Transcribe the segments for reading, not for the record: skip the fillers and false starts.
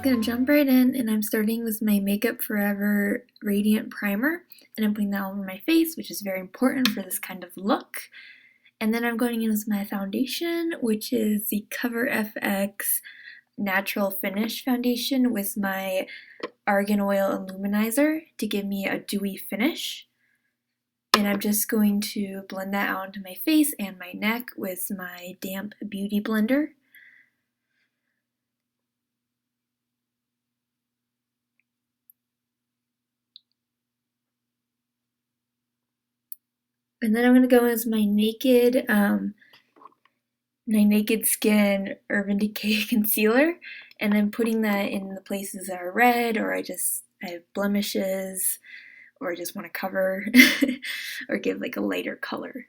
gonna jump right in, and I'm starting with my Makeup Forever Radiant Primer, and I'm putting that all over my face, which is very important for this kind of look. And then I'm going in with my foundation, which is the Cover FX Natural Finish Foundation with my Argan Oil Illuminizer to give me a dewy finish. And I'm just going to blend that out onto my face and my neck with my damp beauty blender. And then I'm going to go as my Naked Skin Urban Decay concealer, and I'm putting that in the places that are red, or I have blemishes, or I just want to cover or give like a lighter color.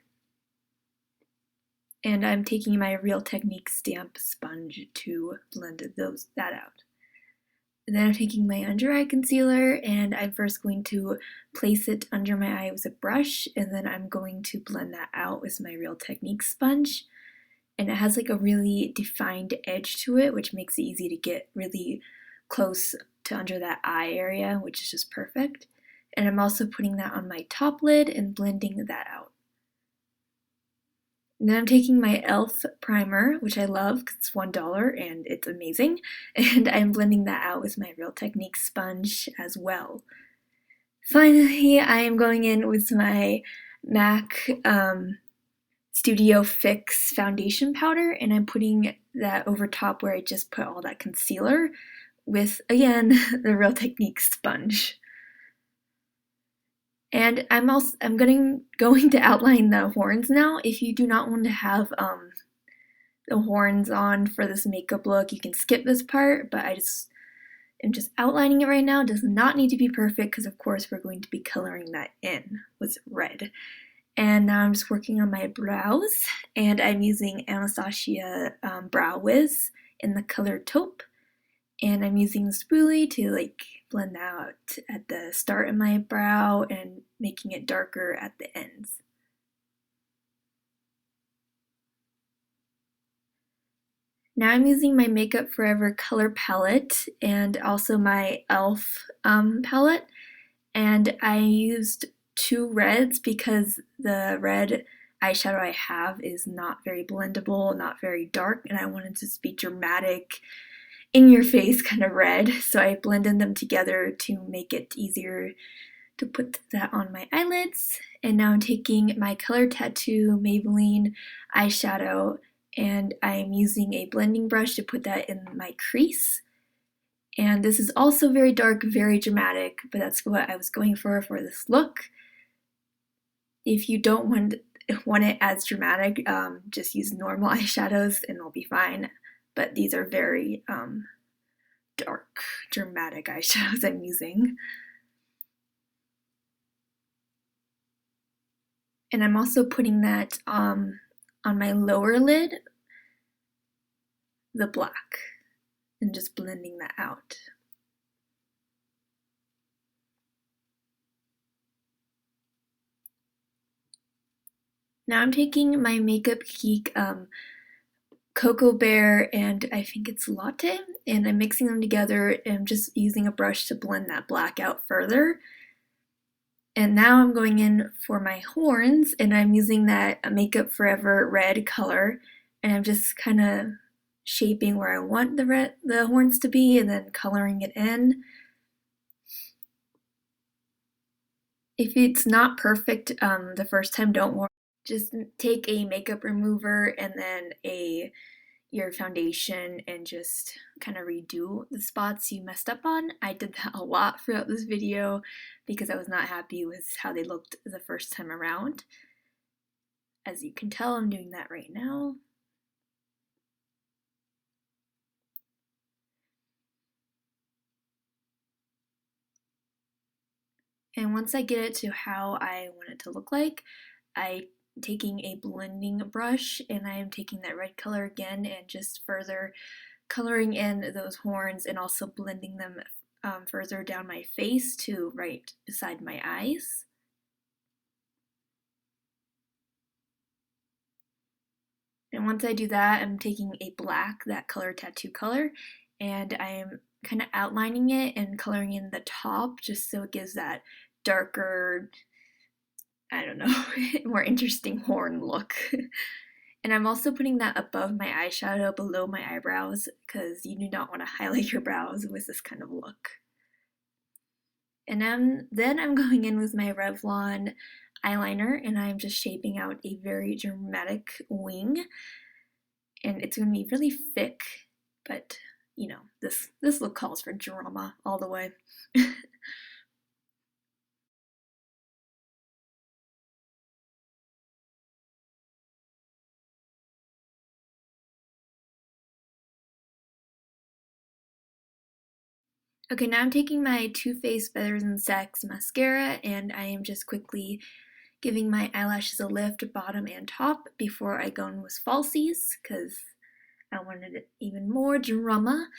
And I'm taking my Real Techniques damp sponge to blend that out. And then I'm taking my under eye concealer, and I'm first going to place it under my eye with a brush, and then I'm going to blend that out with my Real Techniques sponge. And it has like a really defined edge to it, which makes it easy to get really close to under that eye area, which is just perfect. And I'm also putting that on my top lid and blending that out. And then I'm taking my e.l.f. primer, which I love because it's $1 and it's amazing, and I'm blending that out with my Real Techniques sponge as well. Finally, I am going in with my MAC Studio Fix foundation powder, and I'm putting that over top where I just put all that concealer with, again, the Real Techniques sponge. And I'm going to outline the horns now. If you do not want to have the horns on for this makeup look, you can skip this part, but I'm just outlining it right now. It does not need to be perfect because of course we're going to be coloring that in with red. And now I'm just working on my brows, and I'm using Anastasia Brow Wiz in the color Taupe. And I'm using the spoolie to like blend out at the start of my brow and making it darker at the ends. Now I'm using my Makeup Forever color palette and also my e.l.f. palette, and I used 2 reds because the red eyeshadow I have is not very blendable, not very dark, and I wanted to be dramatic, in your face kind of red, so I blended them together to make it easier to put that on my eyelids. And now I'm taking my Color Tattoo Maybelline eyeshadow, and I'm using a blending brush to put that in my crease. And this is also very dark, very dramatic, but that's what I was going for this look. If you don't want it as dramatic, just use normal eyeshadows and it'll be fine. But these are very dark, dramatic eyeshadows I'm using. And I'm also putting that on my lower lid, the black, and just blending that out. Now I'm taking my Makeup Geek Cocoa Bear and I think it's Latte, and I'm mixing them together and I'm just using a brush to blend that black out further. And now I'm going in for my horns, and I'm using that Makeup Forever red color, and I'm just kind of shaping where I want the horns to be and then coloring it in. If it's not perfect the first time, don't worry. Just take a makeup remover and then your foundation and just kind of redo the spots you messed up on. I did that a lot throughout this video because I was not happy with how they looked the first time around. As you can tell, I'm doing that right now. And once I get it to how I want it to look like, I'm taking a blending brush and I am taking that red color again and just further coloring in those horns and also blending them further down my face to right beside my eyes. And once I do that, I'm taking a black, that color tattoo color, and I am kind of outlining it and coloring in the top just so it gives that darker, I don't know, more interesting horn look. And I'm also putting that above my eyeshadow below my eyebrows because you do not want to highlight your brows with this kind of look. And then I'm going in with my Revlon eyeliner and I'm just shaping out a very dramatic wing. And it's going to be really thick, but you know, this look calls for drama all the way. Okay, now I'm taking my Too Faced Better Than Sex mascara and I am just quickly giving my eyelashes a lift bottom and top before I go in with falsies because I wanted even more drama,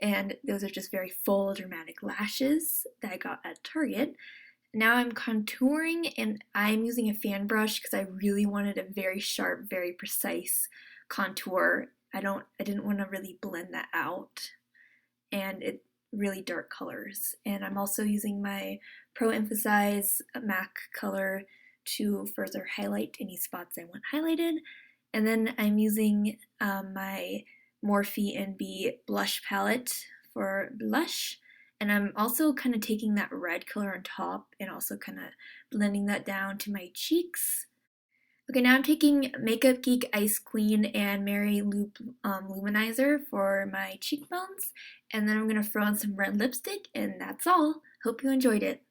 and those are just very full dramatic lashes that I got at Target. Now I'm contouring and I'm using a fan brush because I really wanted a very sharp, very precise contour. I didn't want to really blend that out, and it really dark colors. And I'm also using my Pro Emphasize MAC color to further highlight any spots I want highlighted. And then I'm using my Morphe NB blush palette for blush. And I'm also kind of taking that red color on top and also kind of blending that down to my cheeks. Okay, now I'm taking Makeup Geek Ice Queen and Mary-Lou Manizer for my cheekbones. And then I'm going to throw on some red lipstick, and that's all. Hope you enjoyed it.